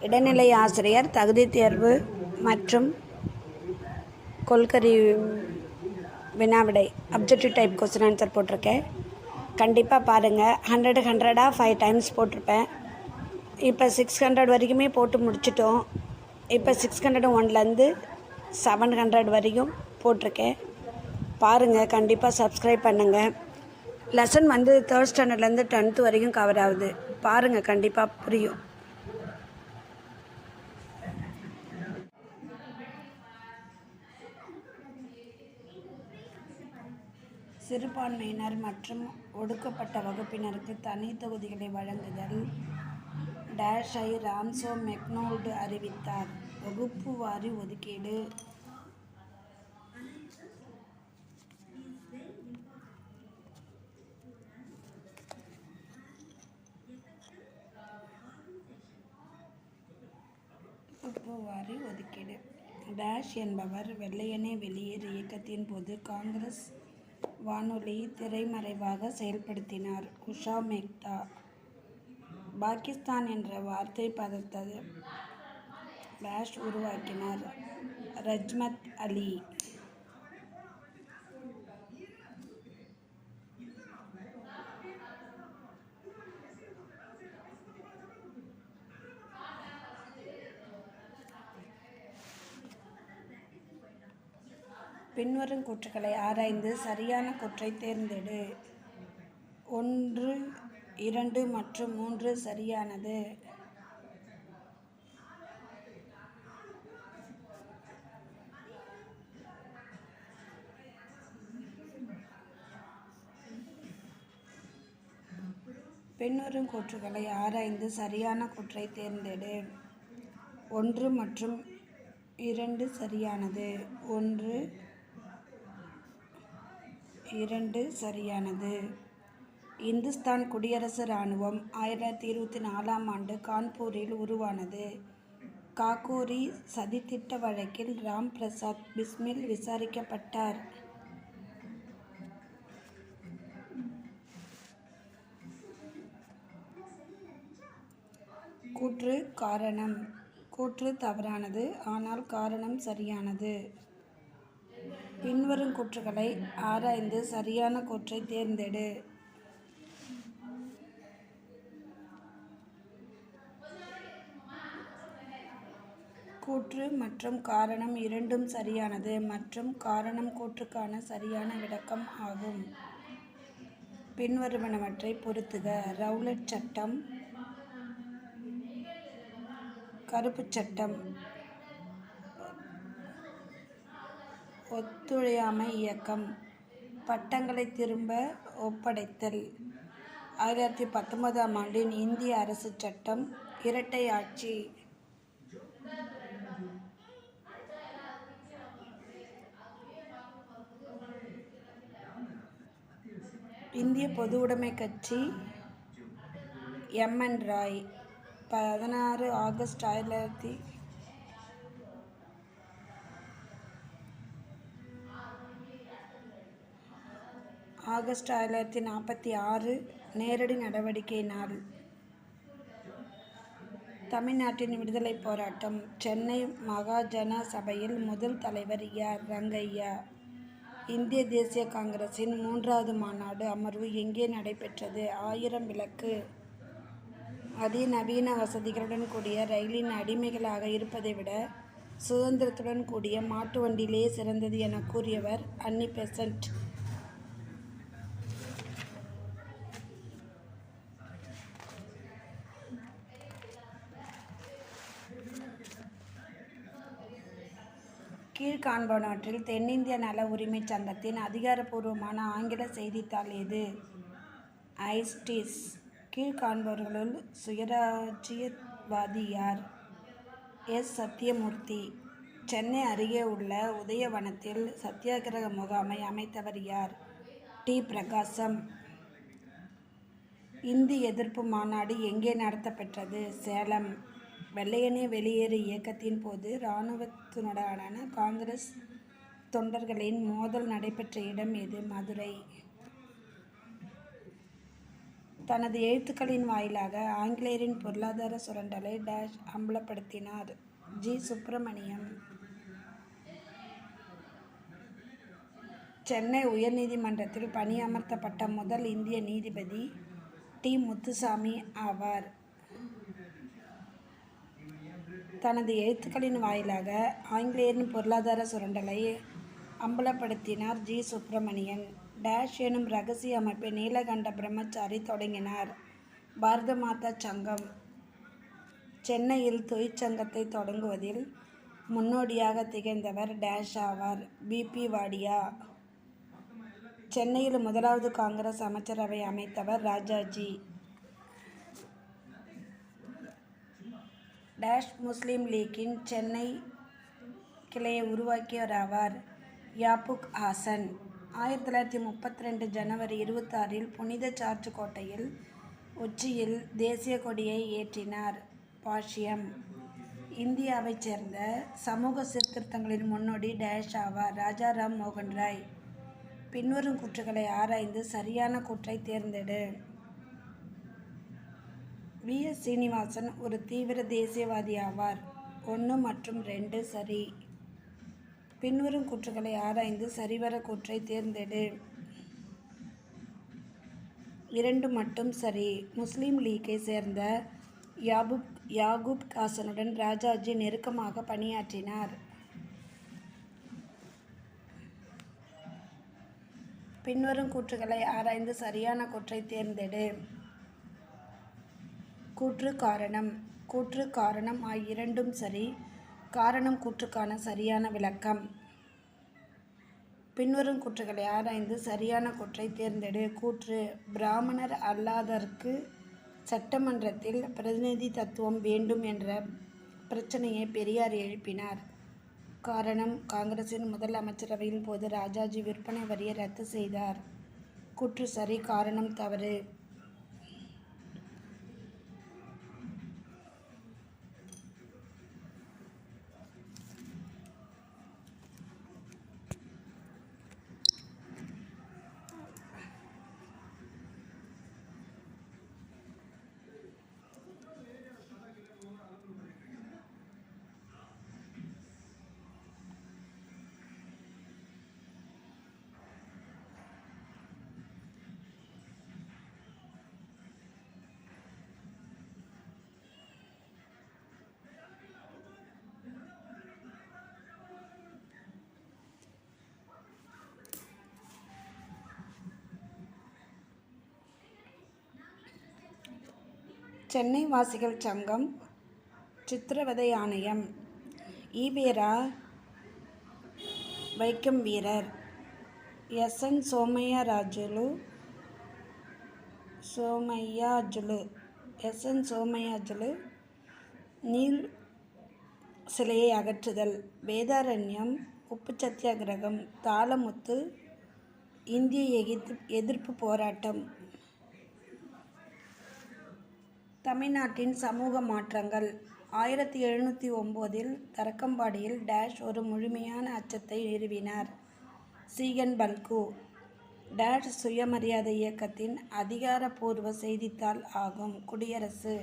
இடைநிலை ஆசிரியர் தகுதி தேர்வு மற்றும் கொள்கரி வினாவிடை அப்ஜெக்டிவ் டைப் கொஸ்டின் ஆன்சர் போட்டிருக்கேன். கண்டிப்பாக பாருங்கள். 100 5 டைம்ஸ் போட்டிருப்பேன். இப்போ 600 வரைக்குமே போட்டு முடிச்சிட்டோம். இப்போ 601லேருந்து 700 வரைக்கும் போட்டிருக்கேன். பாருங்கள், கண்டிப்பாக சப்ஸ்கிரைப் பண்ணுங்கள். லெசன் 3rd ஸ்டாண்டர்ட்லேருந்து 10th வரைக்கும் கவர் ஆகுது. பாருங்கள், கண்டிப்பாக புரியும். சிறுபான்மையினர் மற்றும் ஒடுக்கப்பட்ட வகுப்பினருக்கு தனி தொகுதிகளை வழங்குதல் டேஷை ராம்சோ மெக்டொனால்டு அறிவித்தார். வகுப்பு வாரி ஒதுக்கீடு. டேஷ் என்பவர் வெள்ளையனே வெளியேறு இயக்கத்தின் போது காங்கிரஸ் வானொலி திரைமறைவாக செயல்படுத்தினார். உஷா மேத்தா. பாகிஸ்தான் என்ற வார்த்தை பதத்தை டேஷ் உருவாக்கினார். ரஜ்மத் அலி. பின்வரும் கூற்றுக்களை ஆராய்ந்து சரியான கூற்றை தேர்ந்தெடு. 1, 2 மற்றும் 3 சரியானது. பின்வரும் கூற்றுக்களை ஆராய்ந்து சரியான கூற்றை தேர்ந்தெடு. 1 மற்றும் 2 சரியானது. 1, 2 சரியானது. இந்துஸ்தான் குடியரசு இராணுவம் 1924ஆம் ஆண்டு கான்பூரில் உருவானது. காகோரி சதித்திட்ட வழக்கில் ராம் பிரசாத் பிஸ்மில் விசாரிக்கப்பட்டார். கூற்று காரணம். கூற்று தவறானது, ஆனால் காரணம் சரியானது. பின்வரும் கூற்றுக்களை ஆராய்ந்து சரியான கூற்றை தேர்ந்தெடு. கூற்று மற்றும் காரணம் இரண்டும் சரியானது மற்றும் காரணம் கூற்றுக்கான சரியான விளக்கம் ஆகும். பின்வருவனவற்றை பொருத்துக. ரவுலட் சட்டம், கருப்பு சட்டம், ஒத்துழையாமை இயக்கம், பட்டங்களை திரும்ப ஒப்படைத்தல், 1919ஆம் ஆண்டின் இந்திய அரசு சட்டம், இரட்டை ஆட்சி. இந்திய பொதுவுடைமை கட்சி எம்.என். ராய். 16 ஆகஸ்ட் 1946 நேரடி நடவடிக்கை நாள். தமிழ்நாட்டின் விடுதலை போராட்டம். சென்னை மகாஜன சபையில் முதல் தலைவர் யார்? ரங்கையா. இந்திய தேசிய காங்கிரசின் 3வது மாநாடு அமர்வு எங்கே நடைபெற்றது? 1000 விளக்கு. அதிநவீன வசதிகளுடன் கூடிய ரயிலின் அடிமைகளாக இருப்பதை விட சுதந்திரத்துடன் கூடிய மாட்டு வண்டியிலேயே சிறந்தது என கூறியவர் அன்னி பெசன்ட். கீழ்காண்பனவற்றில் தென்னிந்திய நல உரிமைச் சங்கத்தின் அதிகாரப்பூர்வமான ஆங்கில செய்தித்தாள் எது? ஐஸ்டீஸ். கீழ்காண்பவர்களுள் சுயராஜ்யவாதி யார்? எஸ். சத்தியமூர்த்தி. சென்னை அருகே உள்ள உதயவனத்தில் சத்தியாகிரக முகாமை அமைத்தவர் யார்? டி. பிரகாசம். இந்தி எதிர்ப்பு மாநாடு எங்கே நடத்தப்பெற்றது? சேலம். வெள்ளையனே வெளியேறு இயக்கத்தின் போது இராணுவத்துடனான காங்கிரஸ் தொண்டர்களின் மோதல் நடைபெற்ற இடம் எது? மதுரை. தனது எழுத்துக்களின் வாயிலாக ஆங்கிலேயரின் பொருளாதார சுரண்டலை டேஷ் அம்பலப்படுத்தினார். ஜி. சுப்பிரமணியம். சென்னை உயர்நீதிமன்றத்தில் பணியமர்த்தப்பட்ட முதல் இந்திய நீதிபதி டி. முத்துசாமி ஆவார். தனது எழுத்துக்களின் வாயிலாக ஆங்கிலேயரின் பொருளாதார சுரண்டலை அம்பலப்படுத்தினார். ஜி. சுப்பிரமணியன். டேஷ் எனும் இரகசிய அமைப்பை நீலகண்ட பிரம்மச்சாரி தொடங்கினார். பாரத மாதா சங்கம். சென்னையில் தொழிற்சங்கத்தை தொடங்குவதில் முன்னோடியாக திகழ்ந்தவர் டேஷ் ஆவார். பி. பி. வாடியா. சென்னையில் முதலாவது காங்கிரஸ் அமைச்சரவை அமைத்தவர் ராஜாஜி. டேஷ் முஸ்லீம் லீக்கின் சென்னை கிளையை உருவாக்கியவர் ஆவார். யாபுக் ஹாசன். 1932 ஜனவரி 26 புனித சார்ஜ் கோட்டையில் உச்சியில் தேசிய கொடியை ஏற்றினார். பாஷ்யம். இந்தியாவைச் சேர்ந்த சமூக சீர்திருத்தங்களின் முன்னோடி டேஷ் ஆவார். ராஜாராம் மோகன் ராய். பின்வரும் கூற்றுகளை ஆராய்ந்து சரியான கூற்றை தேர்ந்தெடு. வி. எஸ். சீனிவாசன் ஒரு தீவிர தேசியவாதி ஆவார். 1 மற்றும் 2 சரி. பின்வரும் கூற்றுகளை ஆராய்ந்து சரிவர கூற்றை தேர்ந்தெடு. 2 மட்டும் சரி. முஸ்லீம் லீக்கை சேர்ந்த யாகூப் ஹாசனுடன் ராஜாஜி நெருக்கமாக பணியாற்றினார். பின்வரும் கூற்றுகளை ஆராய்ந்து சரியான கூற்றை தேர்ந்தெடு. கூற்று காரணம். கூற்று காரணம் ஆகிய இரண்டும் சரி. காரணம் கூற்றுக்கான சரியான விளக்கம். பின்வரும் கூற்றுகளை ஆராய்ந்து சரியான கூற்றை தேர்ந்தெடு. கூற்று பிராமணர் அல்லாதோருக்கு சட்டமன்றத்தில் பிரதிநிதித்துவம் வேண்டும் என்ற பிரச்சனையை பெரியார் எழுப்பினார். காரணம் காங்கிரசின் முதல் அமைச்சரவையின் போது ராஜாஜி விற்பனை வரியை ரத்து செய்தார். கூற்று சரி. காரணம் தவறு. சென்னை வாசிகள் சங்கம். சித்திரவதை ஆணையம். ஈவேரா வைக்கம் வீரர். எஸ். என். சோமையாஜுலு நீல் சிலையை அகற்றுதல். வேதாரண்யம் உப்பு சத்தியாகிரகம். தாளமுத்து இந்திய எதிர்ப்பு போராட்டம். தமிழ்நாட்டின் சமூக மாற்றங்கள். 1709 தரக்கம்பாடியில் டேஷ் ஒரு முழுமையான அச்சத்தை நிறுவினார். சீகன் பல்கு. டேஷ் சுயமரியாதை இயக்கத்தின் அதிகாரப்பூர்வ செய்தித்தாள் ஆகும். குடியரசு.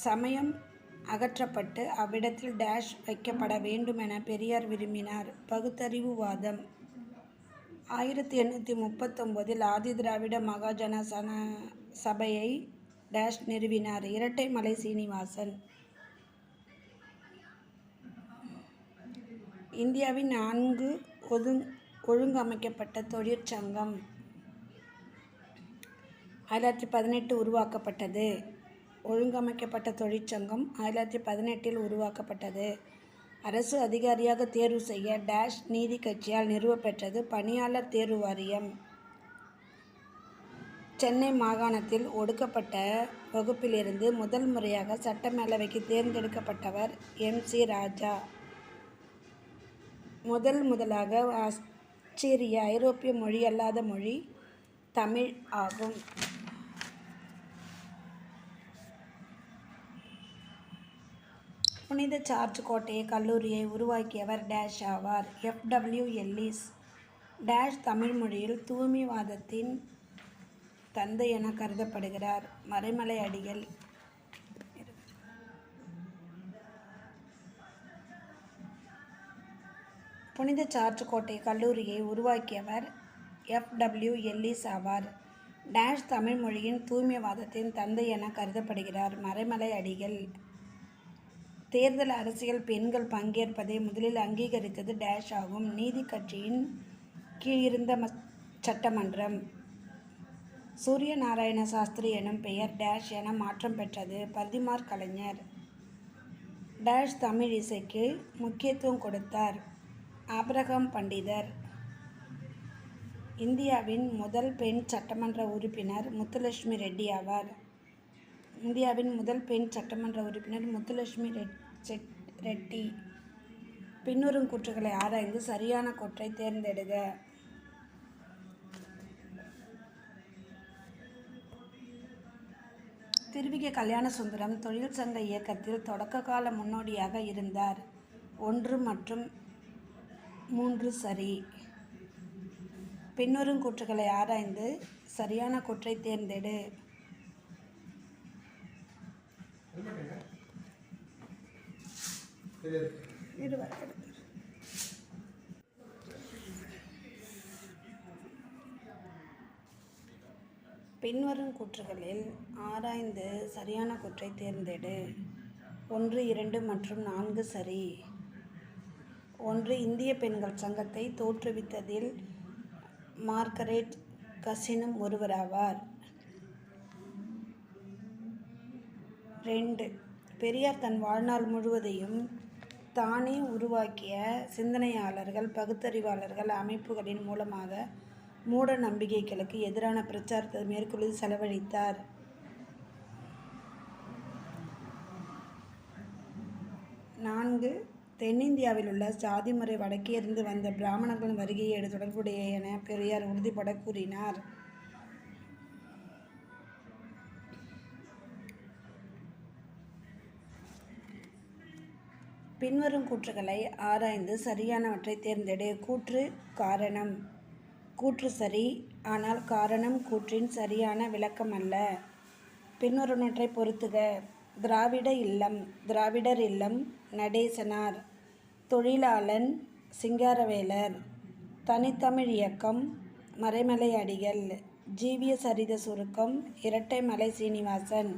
சமயம் அகற்றப்பட்டு அவ்விடத்தில் டேஷ் வைக்கப்பட வேண்டும் என பெரியார் விரும்பினார். பகுத்தறிவுவாதம். 1839 ஆதிதிராவிட மகாஜன சபையை டேஷ் நிறுவினார். இரட்டைமலை சீனிவாசன். இந்தியாவின் 4 ஒழுங்கமைக்கப்பட்ட தொழிற்சங்கம். 1918 உருவாக்கப்பட்டது. ஒழுங்கமைக்கப்பட்ட தொழிற்சங்கம் 1918 உருவாக்கப்பட்டது. அரசு அதிகாரியாக தேர்வு செய்ய டேஷ் நீதி கட்சியால் நிறுவப்பெற்றது. பணியாளர் தேர்வு வாரியம். சென்னை மாகாணத்தில் ஒடுக்கப்பட்ட வகுப்பிலிருந்து முதல் முறையாக சட்டமேலவைக்கு தேர்ந்தெடுக்கப்பட்டவர் எம். சி. ராஜா. முதலாக ஆஸ்திரிய ஐரோப்பிய மொழி அல்லாத மொழி தமிழ் ஆகும். புனித சார்ஜ் கோட்டை கல்லூரியை உருவாக்கியவர் டேஷ் ஆவார். F.W. எல்லிஸ் டேஷ் தமிழ் மொழியில் தூய்மைவாதத்தின் தந்தை என கருதப்படுகிறார். மறைமலை அடிகள். புனித சார்ஜ் கோட்டை கல்லூரியை உருவாக்கியவர் F.W. எல்லிஸ் ஆவார். டேஷ் தமிழ் மொழியின் தூய்மைவாதத்தின் தந்தை என கருதப்படுகிறார். மறைமலை அடிகள். தேர்தல் அரசியல் பெண்கள் பங்கேற்பதை முதலில் அங்கீகரித்தது டேஷ் ஆகும். நீதி கட்சியின் கீழிருந்த சட்டமன்றம். சூரிய நாராயண சாஸ்திரி எனும் பெயர் டேஷ் என மாற்றம் பெற்றது. பரிதிமாற் கலைஞர் டேஷ் தமிழ் இசைக்கு முக்கியத்துவம் கொடுத்தார். ஆபிரகாம் பண்டிதர் இந்தியாவின் முதல் பெண் சட்டமன்ற உறுப்பினர் முத்துலட்சுமி ரெட்டி ஆவார். இந்தியாவின் முதல் பெண் சட்டமன்ற உறுப்பினர் முத்துலட்சுமி ரெட்டி. பின்வரும் கூற்றுகளை ஆராய்ந்து சரியான கூற்றை தேர்ந்தெடுக. திருவிக கல்யாணசுந்தரம் தொழில் சங்க இயக்கத்தில் தொடக்க கால முன்னோடியாக இருந்தார். 1 மற்றும் 3 சரி. பின்வரும் கூற்றுகளை ஆராய்ந்து சரியான கூற்றை தேர்ந்தெடு. பின்வரும் கூற்றுகளில் ஆராய்ந்து சரியான கூற்றை தேர்ந்தெடு. 1, 2 மற்றும் 4 சரி. 1. இந்திய பெண்கள் சங்கத்தை தோற்றுவித்ததில் மார்கரெட் கசினும் ஒருவராவார். 2. பெரியார் தன் வாழ்நாள் முழுவதையும் தானே உருவாக்கிய சிந்தனையாளர்கள், பகுத்தறிவாளர்கள் அமைப்புகளின் மூலமாக மூட நம்பிக்கைகளுக்கு எதிரான பிரச்சாரத்தை மேற்கொண்டு செலவழித்தார். 4. தென்னிந்தியாவில் உள்ள சாதி முறை வடக்கே இருந்து வந்த பிராமணர்களின் வருகையோடு தொடர்புடைய என பெரியார் உறுதிபட கூறினார். பின்வரும் கூற்றுகளை ஆராய்ந்து சரியானவற்றை தேர்ந்தெடு. கூற்று காரணம். கூற்று சரி, ஆனால் காரணம் கூற்றின் சரியான விளக்கம் அல்ல. பின்வருவனவற்றை பொறுத்துக. திராவிட இல்லம், திராவிடர் இல்லம், நடேசனார், தொழிலாளன், சிங்காரவேலர், தனித்தமிழ் இயக்கம், மறைமலை அடிகள், ஜீவிய சரித சுருக்கம், இரட்டைமலை சீனிவாசன்.